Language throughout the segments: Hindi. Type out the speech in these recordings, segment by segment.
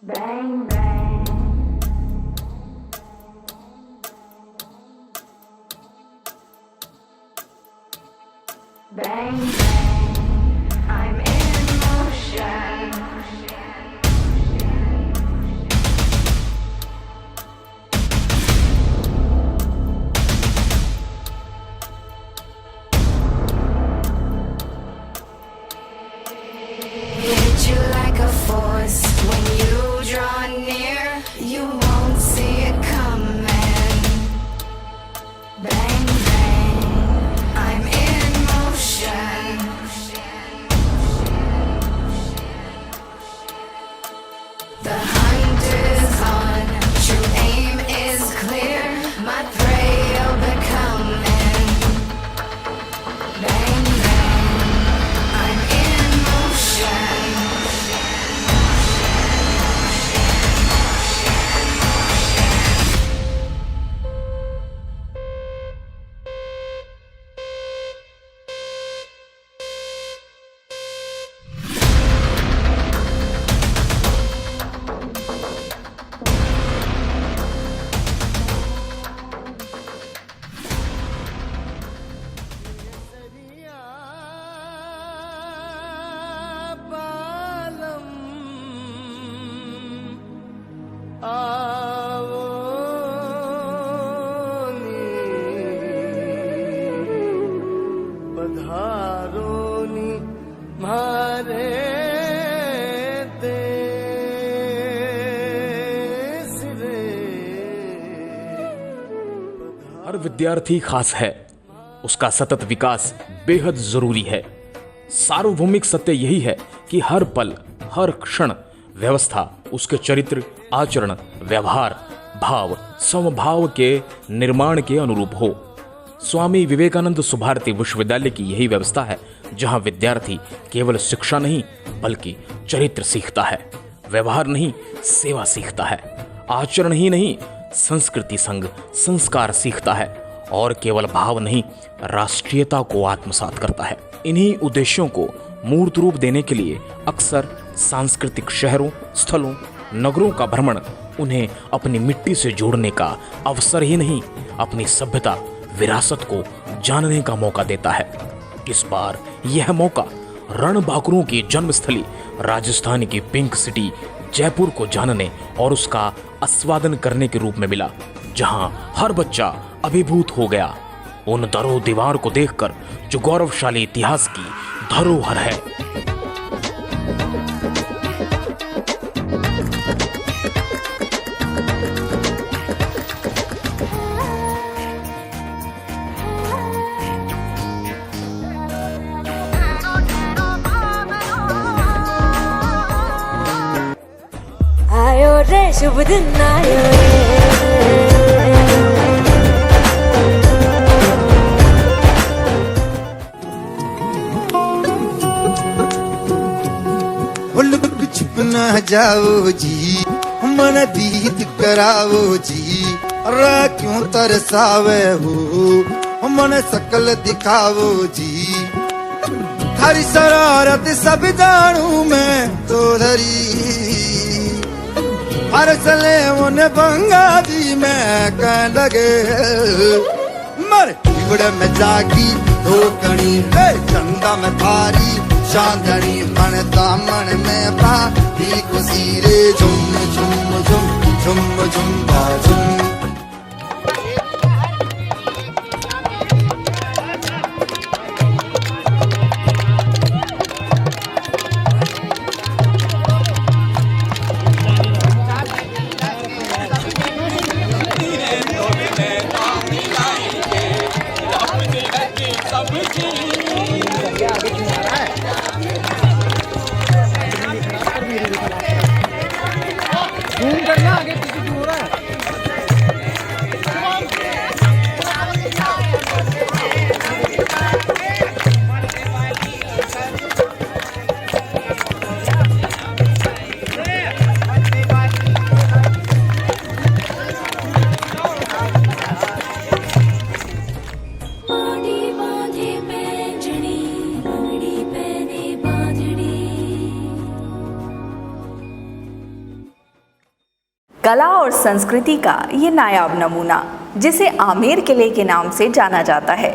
Bang bang. Bang bang. I'm in motion. Hit you like a force when you draw near. You won't see it coming. Bang bang, I'm in motion. The hunt is on, true aim is clear. My prey you're becoming. Bang bang, I'm in motion. हर विद्यार्थी खास है, उसका सतत विकास बेहद जरूरी है। सार्वभौमिक सत्य यही है कि हर पल हर क्षण व्यवस्था उसके चरित्र, आचरण, व्यवहार, भाव, समभाव के निर्माण के अनुरूप हो। स्वामी विवेकानंद सुभारती विश्वविद्यालय की यही व्यवस्था है, जहां विद्यार्थी केवल शिक्षा नहीं बल्कि चरित्र सीखता है, व्यवहार नहीं सेवा सीखता है, आचरण ही नहीं संस्कृति संग संस्कार सीखता है और केवल भाव नहीं राष्ट्रीयता को आत्मसात करता है। इन्हीं उद्देश्यों को मूर्त रूप देने के लिए अक्सर सांस्कृतिक शहरों, स्थलों, नगरों का भ्रमण उन्हें अपनी मिट्टी से जोड़ने का अवसर ही नहीं, अपनी सभ्यता, विरासत को जानने का मौका देता है। इस बार यह मौका रणबांकुरों की जन्मस्थली राजस्थान की पिंक सिटी जयपुर को जानने और उसका आस्वादन करने के रूप में मिला, जहां हर बच्चा अभिभूत हो गया उन दरो दीवार को देखकर जो गौरवशाली इतिहास की धरोहर है। आयो रे शुभ दिन आयो रे, छुप न जाओ जी, मन दीद कराओ जी, अरे क्यों तरसावे हो, मन सकल दिखाओ जी। हरी शरारत सब जानू मैं तो धरी, हर चले उन्हें बंगा जी मैं कह लगे। मर बिगड़ में जागी धोकनी, चंदा में थारी चांदनी, मन दामन में पाती खुशी रे, झुम झुम झुम झुम झुम झुम। बांधे कला और संस्कृति का ये नायाब नमूना, जिसे आमेर किले के नाम से जाना जाता है।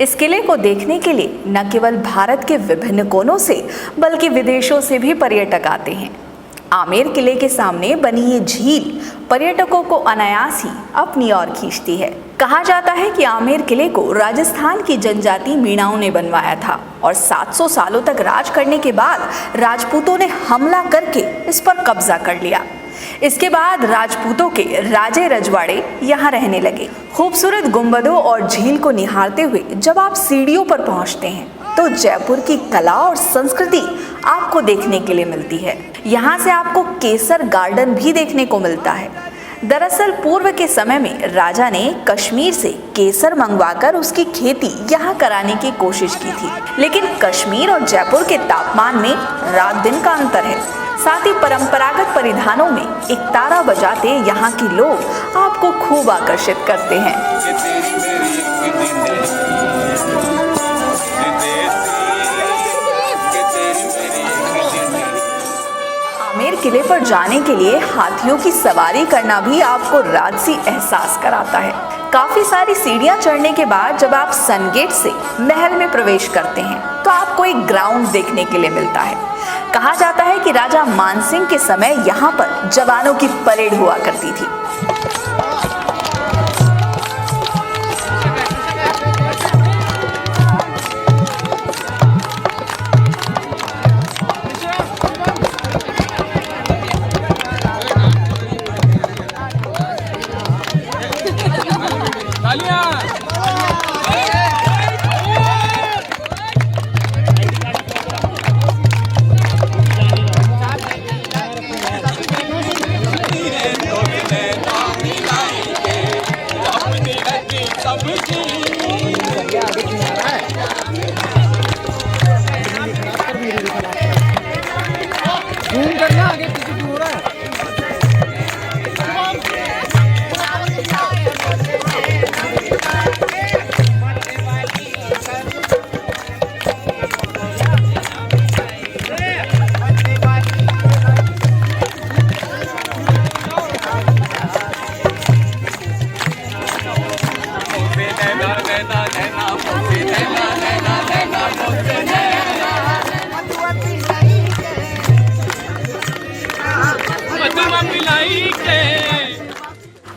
इस किले को देखने के लिए न केवल भारत के विभिन्न कोनों से बल्कि विदेशों से भी पर्यटक आते हैं। आमेर किले के सामने बनी ये झील पर्यटकों को अनायास ही अपनी ओर खींचती है। कहा जाता है कि आमेर किले को राजस्थान की जनजाति मीणाओं ने बनवाया था और 700 सालों तक राज करने के बाद राजपूतों ने हमला करके इस पर कब्जा कर लिया। इसके बाद राजपूतों के राजे रजवाड़े यहाँ रहने लगे। खूबसूरत गुंबदों और झील को निहारते हुए जब आप सीढ़ियों पर पहुँचते हैं तो जयपुर की कला और संस्कृति आपको देखने के लिए मिलती है। यहाँ से आपको केसर गार्डन भी देखने को मिलता है। दरअसल पूर्व के समय में राजा ने कश्मीर से केसर मंगवाकर उसकी खेती यहाँ कराने की कोशिश की थी, लेकिन कश्मीर और जयपुर के तापमान में रात दिन का अंतर है। साथ ही परंपरागत परिधानों में एक तारा बजाते यहाँ के लोग आपको खूब आकर्षित करते हैं। आमेर किले पर जाने के लिए हाथियों की सवारी करना भी आपको राजसी एहसास कराता है। काफी सारी सीढ़ियां चढ़ने के बाद जब आप सन गेट से महल में प्रवेश करते हैं तो आपको एक ग्राउंड देखने के लिए मिलता है। कहा जाता है कि राजा मानसिंह के समय यहाँ पर जवानों की परेड हुआ करती थी।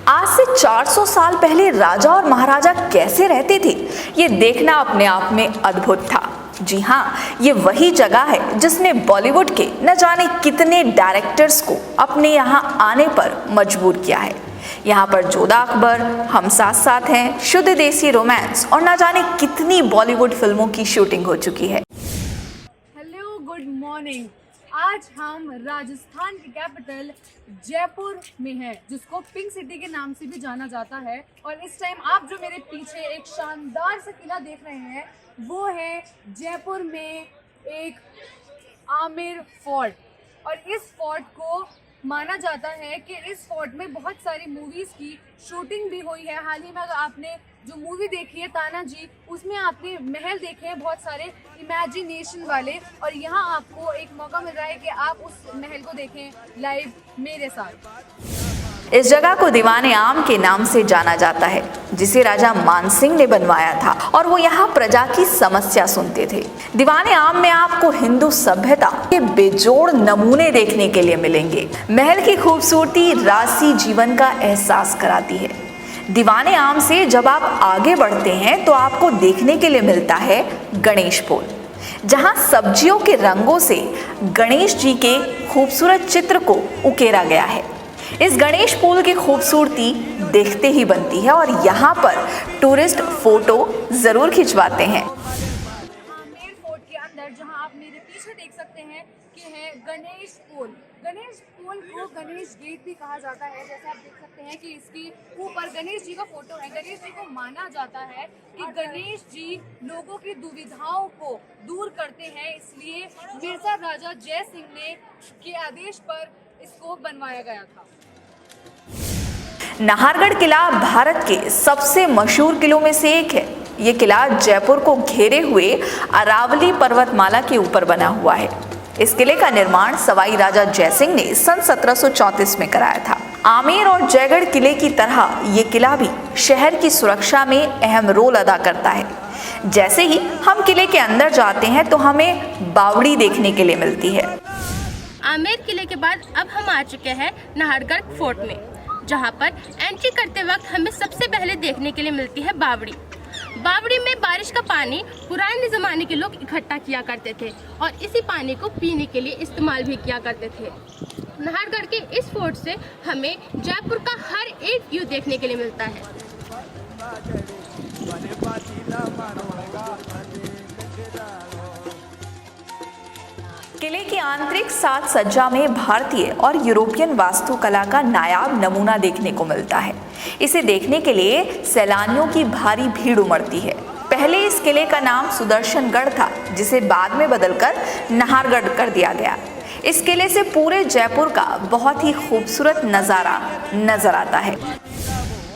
आज से 400 साल पहले राजा और महाराजा कैसे रहते थे, ये देखना अपने आप में अद्भुत था। जी हाँ, ये वही जगह है जिसने बॉलीवुड के न जाने कितने डायरेक्टर्स को अपने यहाँ आने पर मजबूर किया है। यहाँ पर जोधा अकबर, हम साथ साथ हैं, शुद्ध देसी रोमांस और न जाने कितनी बॉलीवुड फिल्मों की शूटिंग हो चुकी है। Hello, good morning. आज हम राजस्थान की कैपिटल जयपुर में हैं, जिसको पिंक सिटी के नाम से भी जाना जाता है। और इस टाइम आप जो मेरे पीछे एक शानदार सा किला देख रहे हैं, वो है जयपुर में एक आमेर फोर्ट। और इस फोर्ट को माना जाता है कि इस फोर्ट में बहुत सारी मूवीज़ की शूटिंग भी हुई है। हाल ही में अगर आपने जो मूवी देखी है तानाजी, उसमें आपने महल देखे हैं बहुत सारे इमेजिनेशन वाले, और यहाँ आपको एक मौका मिल रहा है कि आप उस महल को देखें लाइव मेरे साथ। इस जगह को दीवाने आम के नाम से जाना जाता है, जिसे राजा मानसिंह ने बनवाया था और वो यहाँ प्रजा की समस्या सुनते थे। दीवाने आम में आपको हिंदू सभ्यता के बेजोड़ नमूने देखने के लिए मिलेंगे। महल की खूबसूरती राजसी जीवन का एहसास कराती है। दीवाने आम से जब आप आगे बढ़ते हैं तो आपको देखने के लिए मिलता है गणेश पोल, जहाँ सब्जियों के रंगों से गणेश जी के खूबसूरत चित्र को उकेरा गया है। इस गणेश पोल की खूबसूरती देखते ही बनती है और यहाँ पर टूरिस्ट फोटो जरूर खिंचवाते हैं। आमेर फोर्ट के अंदर जहां आप मेरे पीछे देख सकते हैं कि है गणेश पोल। गणेश पोल को गणेश गेट भी कहा जाता है। जैसे आप देख सकते हैं कि इसके ऊपर गणेश जी का फोटो है। गणेश जी को माना जाता है कि गणेश जी लोगों की दुविधाओं को दूर करते हैं, इसलिए मिर्जा राजा जय सिंह ने के आदेश पर इसको बनवाया गया था। नाहरगढ़ किला भारत के सबसे मशहूर किलों में से एक है। ये किला जयपुर को घेरे हुए अरावली पर्वतमाला के ऊपर बना हुआ है। इस किले का निर्माण सवाई राजा जयसिंह ने सन 1734 में कराया था। आमेर और जयगढ़ किले की तरह ये किला भी शहर की सुरक्षा में अहम रोल अदा करता है। जैसे ही हम किले के अंदर जाते हैं तो हमें बावड़ी देखने के लिए मिलती है। आमेर किले के बाद अब हम आ चुके हैं नाहरगढ़ फोर्ट में, जहां पर एंट्री करते वक्त हमें सबसे पहले देखने के लिए मिलती है बावड़ी। बावड़ी में बारिश का पानी पुराने ज़माने के लोग इकट्ठा किया करते थे और इसी पानी को पीने के लिए इस्तेमाल भी किया करते थे। नाहरगढ़ के इस फोर्ट से हमें जयपुर का हर एक व्यू देखने के लिए मिलता है। किले की आंतरिक साज सज्जा में भारतीय और यूरोपियन वास्तुकला का नायाब नमूना देखने को मिलता है। इसे देखने के लिए सैलानियों की भारी भीड़ उमड़ती है। पहले इस किले का नाम सुदर्शनगढ़ था, जिसे बाद में बदलकर नाहरगढ़ कर दिया गया। इस किले से पूरे जयपुर का बहुत ही खूबसूरत नज़ारा नजर आता है।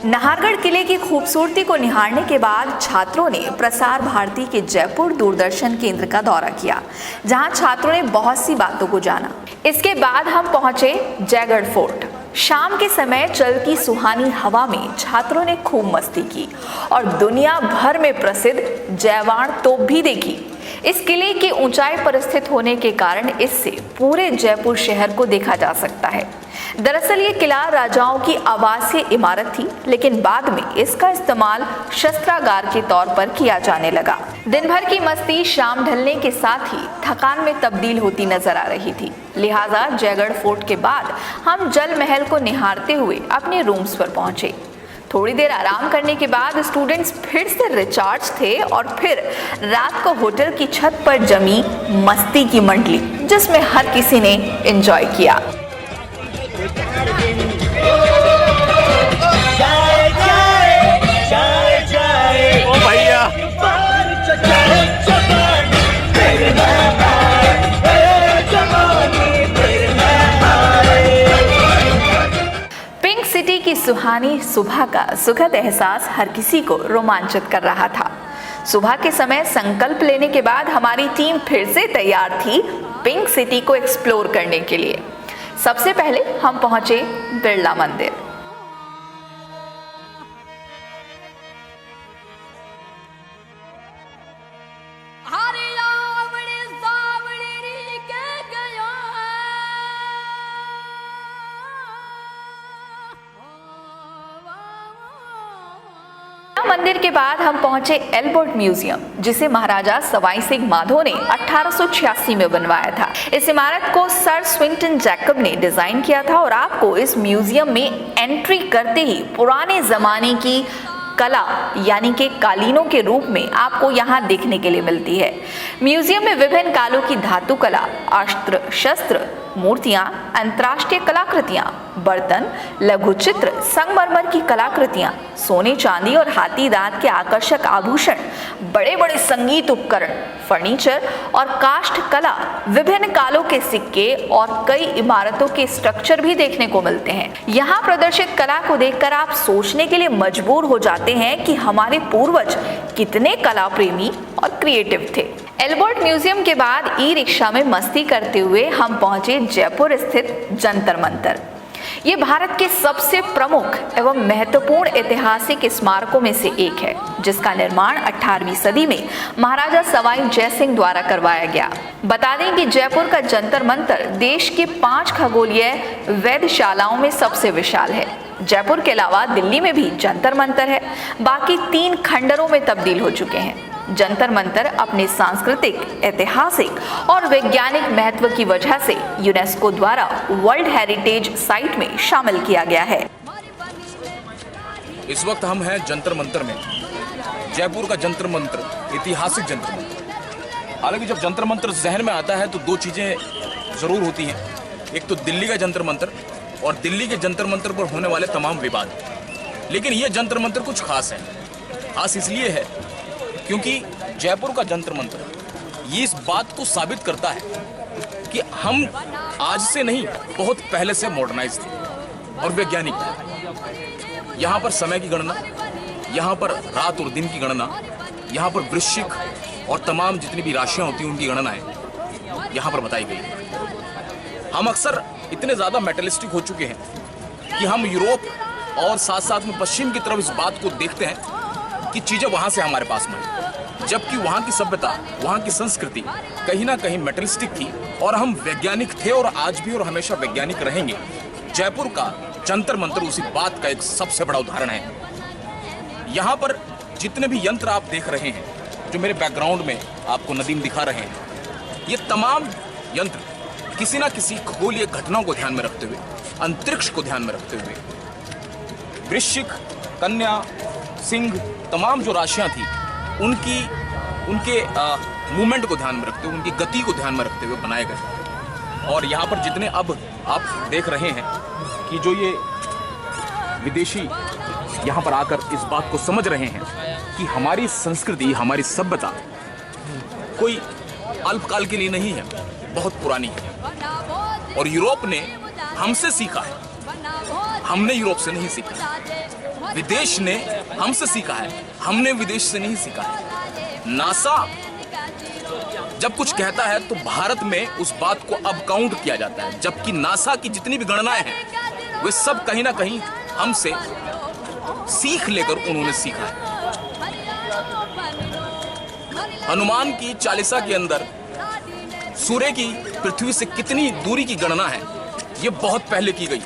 नाहरगढ़ किले की खूबसूरती को निहारने के बाद छात्रों ने प्रसार भारती के जयपुर दूरदर्शन केंद्र का दौरा किया, जहां छात्रों ने बहुत सी बातों को जाना। इसके बाद हम पहुंचे जयगढ़ फोर्ट। शाम के समय चलती सुहानी हवा में छात्रों ने खूब मस्ती की और दुनिया भर में प्रसिद्ध जयवाण तोप भी देखी। इस किले की ऊंचाई पर स्थित होने के कारण इससे पूरे जयपुर शहर को देखा जा सकता है। दरअसल ये किला राजाओं की आवासीय इमारत थी, लेकिन बाद में इसका इस्तेमाल शस्त्रागार के तौर पर किया जाने लगा। दिन भर की मस्ती शाम ढलने के साथ ही थकान में तब्दील होती नजर आ रही थी। लिहाजा जयगढ़ फोर्ट के बाद हम जल महल को निहारते हुए अपने रूम्स पर पहुंचे। थोड़ी देर आराम करने के बाद स्टूडेंट्स फिर से रिचार्ज थे और फिर रात को होटल की छत पर जमी मस्ती की मंडली, जिसमें हर किसी ने एंजॉय किया। ओ भैया पिंक सिटी की सुहानी सुबह का सुखद एहसास हर किसी को रोमांचित कर रहा था। सुबह के समय संकल्प लेने के बाद हमारी टीम फिर से तैयार थी पिंक सिटी को एक्सप्लोर करने के लिए। सबसे पहले हम पहुंचे बिरला मंदिर। मंदिर के बाद हम पहुंचे एल्बर्ट म्यूजियम, जिसे महाराजा सवाई सिंह माधो ने 1886 में बनवाया था। इस इमारत को सर स्विंटन जैकब ने डिजाइन किया था और आपको इस म्यूजियम में एंट्री करते ही पुराने जमाने की कला यानी कि कालीनों के रूप में आपको यहाँ देखने के लिए मिलती है। म्यूजियम में विभिन्न कालों की धातु कला, अस्त्र शस्त्र, मूर्तियां, अंतर्राष्ट्रीय कलाकृतियां, बर्तन, लघु चित्र, संगमरमर की कलाकृतियां, सोने चांदी और हाथी दांत के आकर्षक आभूषण, बड़े बड़े संगीत उपकरण, फर्नीचर और काष्ठ कला, विभिन्न कालों के सिक्के और कई इमारतों के स्ट्रक्चर भी देखने को मिलते हैं। यहाँ प्रदर्शित कला को देखकर आप सोचने के लिए मजबूर हो जाते हैं कि हमारे पूर्वज कितने कला प्रेमी और क्रिएटिव थे। एल्बर्ट म्यूजियम के बाद ई रिक्शा में मस्ती करते हुए हम पहुंचे जयपुर स्थित जंतर मंतर। ये भारत के सबसे प्रमुख एवं महत्वपूर्ण ऐतिहासिक स्मारकों में से एक है, जिसका निर्माण 18वीं सदी में महाराजा सवाई जय सिंह द्वारा करवाया गया। बता दें कि जयपुर का जंतर मंतर देश के 5 खगोलीय वेधशालाओं में सबसे विशाल है। जयपुर के अलावा दिल्ली में भी जंतर मंतर है, बाकी 3 खंडरों में तब्दील हो चुके हैं। जंतर मंतर अपने सांस्कृतिक, ऐतिहासिक और वैज्ञानिक महत्व की वजह से यूनेस्को द्वारा वर्ल्ड हेरिटेज साइट में शामिल किया गया है। इस वक्त हम हैं जंतर मंतर में। जयपुर का जंतर मंतर, ऐतिहासिक जंतर मंतर। हालांकि जब जंतर मंतर जहन में आता है तो 2 चीजें जरूर होती हैं। एक तो दिल्ली का जंतर मंतर और दिल्ली के जंतर मंतर पर होने वाले तमाम विवाद। लेकिन ये जंतर मंतर कुछ खास है। खास इसलिए है क्योंकि जयपुर का जंतर मंतर ये इस बात को साबित करता है कि हम आज से नहीं, बहुत पहले से मॉडर्नाइज थे और वैज्ञानिक थे। यहाँ पर समय की गणना, यहाँ पर रात और दिन की गणना, यहाँ पर वृश्चिक और तमाम जितनी भी राशियाँ होती हैं उनकी गणनाएं यहाँ पर बताई गई है। हम अक्सर इतने ज़्यादा मेटलिस्टिक हो चुके हैं कि हम यूरोप और साथ साथ में पश्चिम की तरफ इस बात को देखते हैं कि चीज़ें वहाँ से हमारे पास में आई, जबकि वहाँ की सभ्यता, वहाँ की संस्कृति कहीं ना कहीं मेटलिस्टिक थी और हम वैज्ञानिक थे और आज भी और हमेशा वैज्ञानिक रहेंगे। जयपुर का जंतर मंतर उसी बात का एक सबसे बड़ा उदाहरण है। यहाँ पर जितने भी यंत्र आप देख रहे हैं, जो मेरे बैकग्राउंड में आपको नदीम दिखा रहे हैं, ये तमाम यंत्र किसी ना किसी खगोलीय घटनाओं को ध्यान में रखते हुए, अंतरिक्ष को ध्यान में रखते हुए, वृश्चिक, कन्या, सिंह, तमाम जो राशियां थी उनके मूवमेंट को ध्यान में रखते हुए, उनकी गति को ध्यान में रखते हुए बनाए गए। और यहाँ पर जितने अब आप देख रहे हैं कि जो ये विदेशी यहाँ पर आकर इस बात को समझ रहे हैं कि हमारी संस्कृति, हमारी सभ्यता कोई अल्पकाल के लिए नहीं है, बहुत पुरानी है और यूरोप ने हमसे सीखा है, हमने यूरोप से नहीं सीखा। विदेश ने हमसे सीखा है, हमने विदेश से नहीं सीखा है। नासा जब कुछ कहता है तो भारत में उस बात को अब काउंट किया जाता है, जबकि नासा की जितनी भी गणनाएं हैं वे सब कहीं ना कहीं हमसे सीख लेकर उन्होंने सीखा है। हनुमान की चालीसा के अंदर सूर्य की पृथ्वी से कितनी दूरी की गणना है, ये बहुत पहले की गई,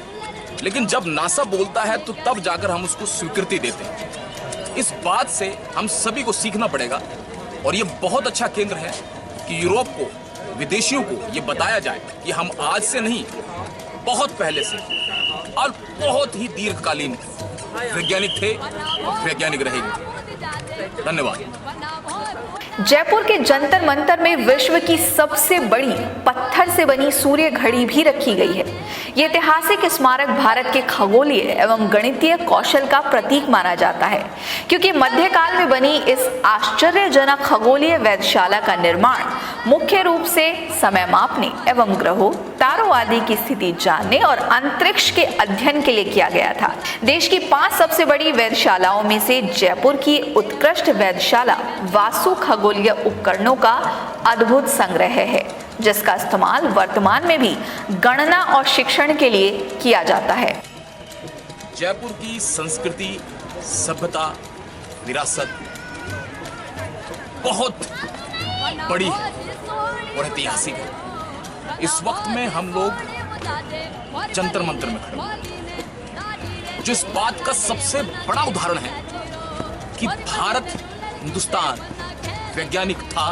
लेकिन जब नासा बोलता है तो तब जाकर हम उसको स्वीकृति देते हैं। इस बात से हम सभी को सीखना पड़ेगा और ये बहुत अच्छा केंद्र है कि यूरोप को, विदेशियों को ये बताया जाए कि हम आज से नहीं, बहुत पहले से और बहुत ही दीर्घकालीन वैज्ञानिक थे और वैज्ञानिक रहेंगे। धन्यवाद। जयपुर के जंतर मंतर में विश्व की सबसे बड़ी पत्थर से बनी सूर्य घड़ी भी रखी गई है। ये ऐतिहासिक स्मारक भारत के खगोलीय एवं गणितीय कौशल का प्रतीक माना जाता है, क्योंकि मध्यकाल में बनी इस आश्चर्यजनक खगोलीय वेधशाला का निर्माण मुख्य रूप से समय मापने एवं ग्रहों, तारों आदि की स्थिति जानने और अंतरिक्ष के अध्ययन के लिए किया गया था। देश की 5 सबसे बड़ी वेधशालाओं में से जयपुर की उत्कृष्ट वेधशाला वासु खगोलीय उपकरणों का अद्भुत संग्रह है, जिसका इस्तेमाल वर्तमान में भी गणना और शिक्षण के लिए किया जाता है। जयपुर की संस्कृति, सभ्यता, विरासत बहुत बड़ी है और ऐतिहासिक है। इस वक्त में हम लोग जंतर मंतर में खड़े हैं, जो इस बात का सबसे बड़ा उदाहरण है कि भारत, हिंदुस्तान वैज्ञानिक था,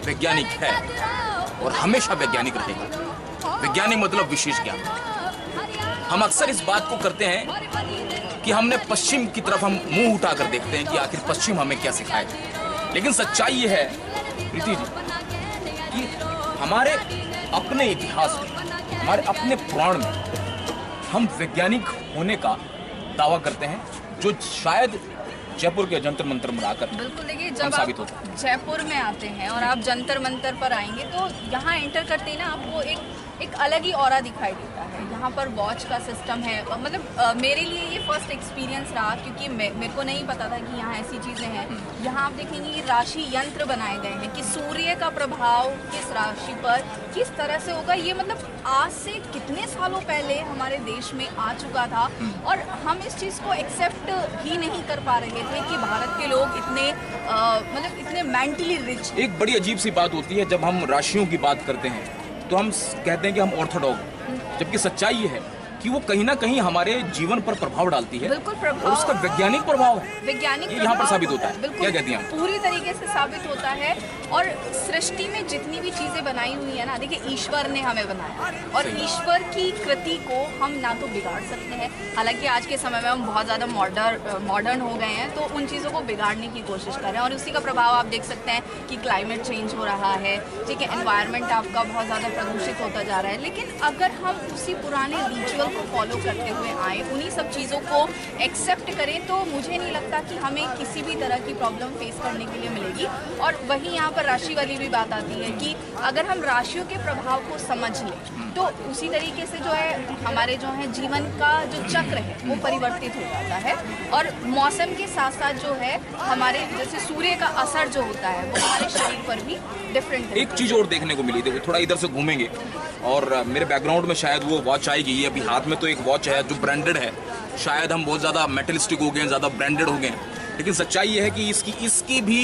वैज्ञानिक है और हमेशा वैज्ञानिक रहेगा। वैज्ञानिक मतलब विशेष ज्ञान। हम अक्सर इस बात को करते हैं कि हमने पश्चिम की तरफ हम मुंह उठाकर देखते हैं कि आखिर पश्चिम हमें क्या सिखाएगा, लेकिन सच्चाई ये है प्रीति जी कि हमारे अपने इतिहास में, हमारे अपने पुराण में हम वैज्ञानिक होने का दावा करते हैं, जो शायद जयपुर के जंतर मंतर में आकर बिल्कुल। देखिए, जब आप जयपुर में आते हैं और आप जंतर मंतर पर आएंगे तो यहाँ एंटर करते ही ना आपको एक अलग ही ऑरा दिखाई देता है। यहाँ पर वॉच का सिस्टम है, मतलब मेरे लिए ये फर्स्ट एक्सपीरियंस रहा, क्योंकि मेरे को नहीं पता था कि यहाँ ऐसी चीज़ें हैं। यहाँ आप देखेंगे कि राशि यंत्र बनाए गए हैं कि सूर्य का प्रभाव किस राशि पर किस तरह से होगा। ये मतलब आज से कितने सालों पहले हमारे देश में आ चुका था और हम इस चीज़ को एक्सेप्ट ही नहीं कर पा रहे थे कि भारत के लोग इतने मतलब इतने मेंटली रिच। एक बड़ी अजीब सी बात होती है, जब हम राशियों की बात करते हैं तो हम कहते हैं कि हम ऑर्थोडॉक्स, जबकि सच्चाई ये है कि वो कहीं ना कहीं हमारे जीवन पर प्रभाव डालती है। बिल्कुल प्रभाव, और उसका वैज्ञानिक प्रभाव है, वैज्ञानिक यहाँ पर साबित होता है। क्या कहती हैं? पूरी तरीके से साबित होता है। और सृष्टि में जितनी भी चीज़ें बनाई हुई है ना, देखिए ईश्वर ने हमें बनाया और ईश्वर की कृति को हम ना तो बिगाड़ सकते हैं। हालांकि आज के समय में हम बहुत ज़्यादा मॉडर्न हो गए हैं, तो उन चीज़ों को बिगाड़ने की कोशिश कर रहे हैं और उसी का प्रभाव आप देख सकते हैं कि क्लाइमेट चेंज हो रहा है, ठीक है, एनवायरनमेंट आपका बहुत ज़्यादा प्रदूषित होता जा रहा है। लेकिन अगर हम उसी पुराने रिचुअल को फॉलो करते हुए आए, उन्हीं सब चीज़ों को एक्सेप्ट करें, तो मुझे नहीं लगता कि हमें किसी भी तरह की प्रॉब्लम फेस करने के लिए मिलेगी। और वहीं यहाँ पर राशि वाली भी बात आती है कि अगर हम राशियों के प्रभाव को समझ लें तो उसी तरीके से जो है हमारे जो है जीवन का जो चक्र है वो परिवर्तित हो जाता है और मौसम के साथ साथ जो है हमारे जैसे सूर्य का असर जो होता है वो हमारे शरीर पर भी डिफरेंट एक चीज़ और देखने को मिली, देखो थोड़ा इधर से घूमेंगे और मेरे बैकग्राउंड में शायद वो वॉच आएगी, ये अभी हाथ हाथ में तो एक वॉच है जो ब्रांडेड है। शायद हम बहुत ज़्यादा मेटलिस्टिक हो गए हैं, ज़्यादा ब्रांडेड हो गए हैं, लेकिन सच्चाई ये है कि इसकी भी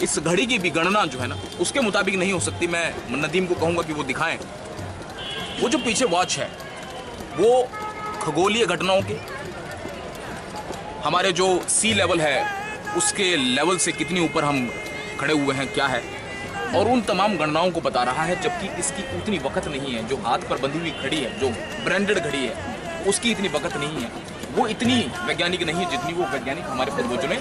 इस घड़ी की भी गणना जो है ना उसके मुताबिक नहीं हो सकती। मैं नदीम को कहूँगा कि वो दिखाएं वो जो पीछे वॉच है वो खगोलीय घटनाओं के, हमारे जो सी लेवल है उसके लेवल से कितनी ऊपर हम खड़े हुए हैं क्या है, और उन तमाम गणनाओं को बता रहा है। जबकि इसकी उतनी वक़्त नहीं है, जो हाथ पर बंधी हुई घड़ी है, जो ब्रांडेड घड़ी है, उसकी इतनी वक़्त नहीं है, वो इतनी वैज्ञानिक नहीं है जितनी वो वैज्ञानिक हमारे पूर्वजों ने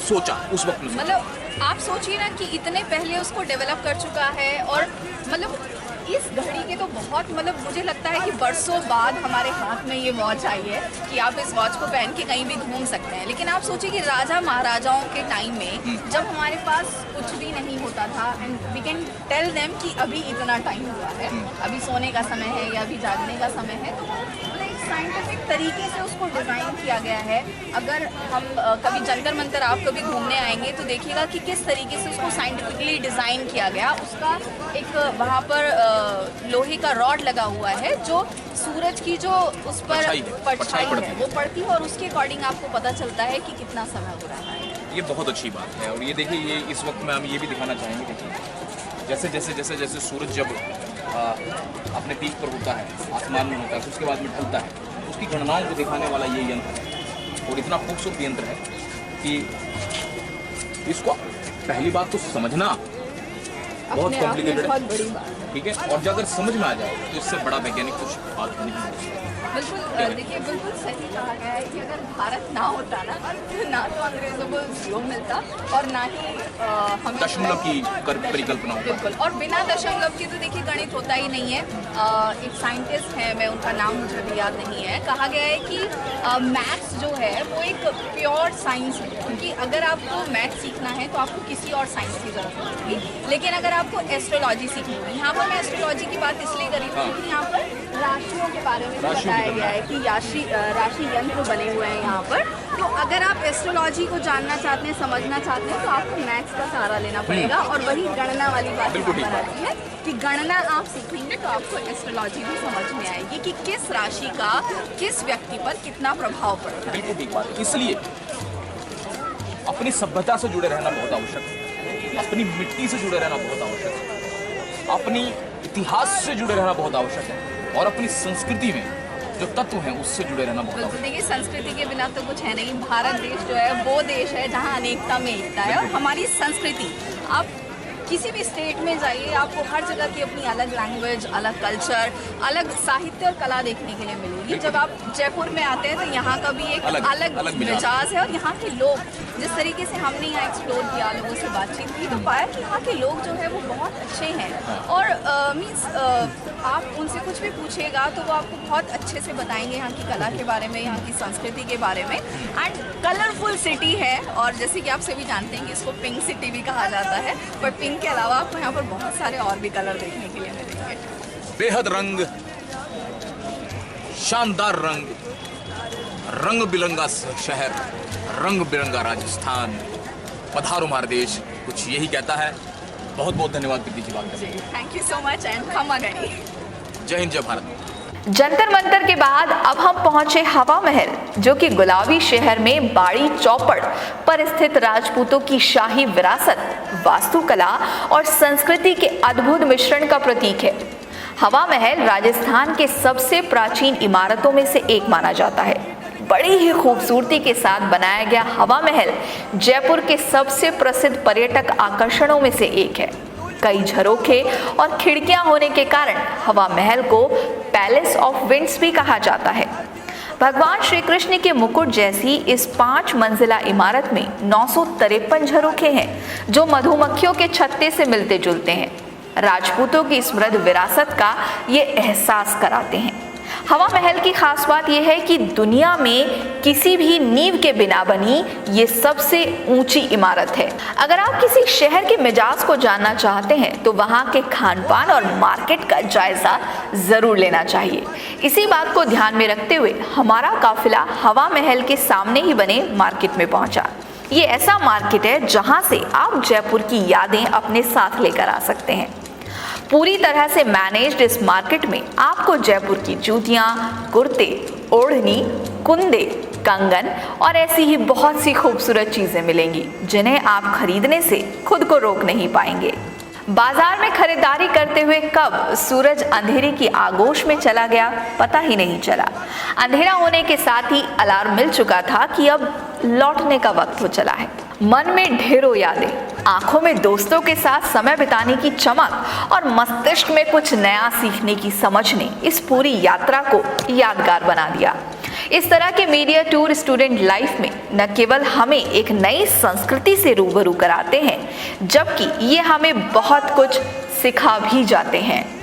सोचा उस वक्त में। मतलब आप सोचिए ना कि इतने पहले उसको डेवलप कर चुका है, और मतलब इस घड़ी के तो बहुत, मतलब मुझे लगता है कि बरसों बाद हमारे हाथ में ये वॉच आई है कि आप इस वॉच को पहन के कहीं भी घूम सकते हैं। लेकिन आप सोचिए कि राजा महाराजाओं के टाइम में जब हमारे पास कुछ भी नहीं होता था, and we can tell them कि अभी इतना टाइम हुआ है, अभी सोने का समय है या अभी जागने का समय है, तो मतलब एक साइंटिफिक तरीके से उसको डिज़ाइन किया गया है। अगर हम कभी जंतर मंतर आप कभी घूमने आएंगे तो देखिएगा कि किस तरीके से उसको साइंटिफिकली डिज़ाइन किया गया। उसका एक वहाँ पर लोहे का रॉड लगा हुआ है जो सूरज की जो उस पर परछाई है वो पड़ती है, और उसके अकॉर्डिंग आपको पता चलता है कि कितना समय हो रहा है। ये बहुत अच्छी बात है। और ये देखिए, ये इस वक्त में हम ये भी दिखाना चाहेंगे, देखिए जैसे सूरज जब अपने पीक पर होता है, आसमान में होता है, उसके बाद में ढलता है, उसकी गणनाओं को दिखाने वाला ये यंत्र है। और इतना खूबसूरत यंत्र है कि इसको पहली बात तो समझना बहुत कॉम्प्लिकेटेड है, ठीक है, और अगर समझ में आ जाए तो इससे बड़ा वैज्ञानिक कुछ बात नहीं है। बिल्कुल, देखिए बिल्कुल सही कहा गया है कि अगर भारत ना होता ना तो अंग्रेजों को जीरो मिलता और ना ही हमें दशमलव की परिकल्पना होती। बिल्कुल, और बिना दशमलव की तो देखिए गणित होता ही नहीं है। एक साइंटिस्ट है, मैं उनका नाम मुझे भी याद नहीं है, कहा गया है कि मैथ्स जो है वो एक प्योर साइंस है, क्योंकि अगर आपको मैथ्स सीखना है तो आपको किसी और साइंस की जरूरत नहीं होगी। लेकिन अगर आपको एस्ट्रोलॉजी सीखनी है, यहाँ पर मैं एस्ट्रोलॉजी की बात इसलिए करी थी क्योंकि यहाँ पर राशियों के बारे में बताया गया है कि राशि यंत्र बने हुए हैं यहाँ पर। तो अगर आप एस्ट्रोलॉजी को जानना चाहते हैं, समझना चाहते हैं, तो आपको मैथ्स का सहारा लेना पड़ेगा। और वही गणना वाली बात यहाँ पर आती है कि गणना आप सीखेंगे तो आपको एस्ट्रोलॉजी भी समझ में आएगी कि किस राशि का किस व्यक्ति पर कितना प्रभाव पड़ता है। बिल्कुल ठीक बात है। इसलिए अपनी सभ्यता से जुड़े रहना बहुत आवश्यक है, अपनी मिट्टी से जुड़े रहना बहुत आवश्यक है, अपनी इतिहास से जुड़े रहना बहुत आवश्यक है, और अपनी संस्कृति में जो तत्व हैं उससे जुड़े रहना बहुत आवश्यक है। देखिए, संस्कृति के बिना तो कुछ है नहीं। भारत देश जो है वो देश है जहाँ अनेकता में एकता है, और हमारी संस्कृति, आप किसी भी स्टेट में जाइए आपको हर जगह की अपनी अलग लैंग्वेज, अलग कल्चर, अलग साहित्य और कला देखने के लिए मिलेगी। जब आप जयपुर में आते हैं तो यहाँ का भी एक अलग मिजाज है, और यहाँ के लोग जिस तरीके से हमने यहाँ एक्सप्लोर किया, लोगों से बातचीत की, तो पाया कि यहाँ के लोग जो है वो बहुत अच्छे हैं। और मीन्स आप उनसे कुछ भी पूछेगा तो वो आपको बहुत अच्छे से बताएंगे यहाँ की कला के बारे में, यहाँ की संस्कृति के बारे में। एंड कलरफुल सिटी है, और जैसे कि आप सभी जानते हैं कि इसको पिंक सिटी भी कहा जाता है, पर पिंक के अलावा आपको यहाँ पर बहुत सारे और भी कलर देखने के लिए मिलेंगे। बेहद रंग, शानदार रंग, रंग बिरंगा शहर, रंग बिरंगा राजस्थान, पधारो हमारा देश, कुछ यही कहता है। बहुत बहुत धन्यवाद प्रीति जी बात करने के लिए। Thank you so much and खमा गणी। जय हिंद, जय भारत। जंतर मंतर के बाद अब हम पहुंचे हवा महल, जो कि गुलाबी शहर में बाड़ी चौपड़ पर स्थित राजपूतों की शाही विरासत, वास्तुकला और संस्कृति के अद्भुत मिश्रण का प्रतीक है। हवा महल राजस्थान के सबसे प्राचीन इमारतों में से एक माना जाता है। बड़ी ही खूबसूरती के साथ बनाया गया हवा महल जयपुर के सबसे प्रसिद्ध पर्यटक आकर्षणों में से एक है। कई झरोखे और खिड़कियां होने के कारण हवा महल को पैलेस ऑफ विंड्स भी कहा जाता है। भगवान श्री कृष्ण के मुकुट जैसी इस 5 मंजिला इमारत में 953 झरोखे हैं, जो मधुमक्खियों के छत्ते से मिलते जुलते हैं। राजपूतों की समृद्ध विरासत का ये एहसास कराते हैं। हवा महल की खास बात यह है कि दुनिया में किसी भी नींव के बिना बनी ये सबसे ऊंची इमारत है। अगर आप किसी शहर के मिजाज को जानना चाहते हैं तो वहाँ के खान पान और मार्केट का जायजा जरूर लेना चाहिए। इसी बात को ध्यान में रखते हुए हमारा काफिला हवा महल के सामने ही बने मार्केट में पहुंचा। ये ऐसा मार्केट है जहाँ से आप जयपुर की यादें अपने साथ लेकर आ सकते हैं। पूरी तरह से मैनेज्ड इस मार्केट में आपको जयपुर की जूतियां, कुर्ते, ओढ़नी, कुंदे, कंगन और ऐसी ही बहुत सी खूबसूरत चीजें मिलेंगी जिन्हें आप खरीदने से खुद को रोक नहीं पाएंगे। बाजार में खरीदारी करते हुए कब सूरज अंधेरे की आगोश में चला गया पता ही नहीं चला। अंधेरा होने के साथ ही अलार्म मिल चुका था कि अब लौटने का वक्त हो चला है। मन में ढेरों यादें, आंखों में दोस्तों के साथ समय बिताने की चमक और मस्तिष्क में कुछ नया सीखने की समझ ने इस पूरी यात्रा को यादगार बना दिया। इस तरह के मीडिया टूर स्टूडेंट लाइफ में न केवल हमें एक नई संस्कृति से रूबरू कराते हैं, जबकि ये हमें बहुत कुछ सिखा भी जाते हैं।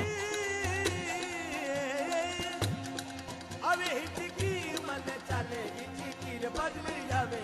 जावे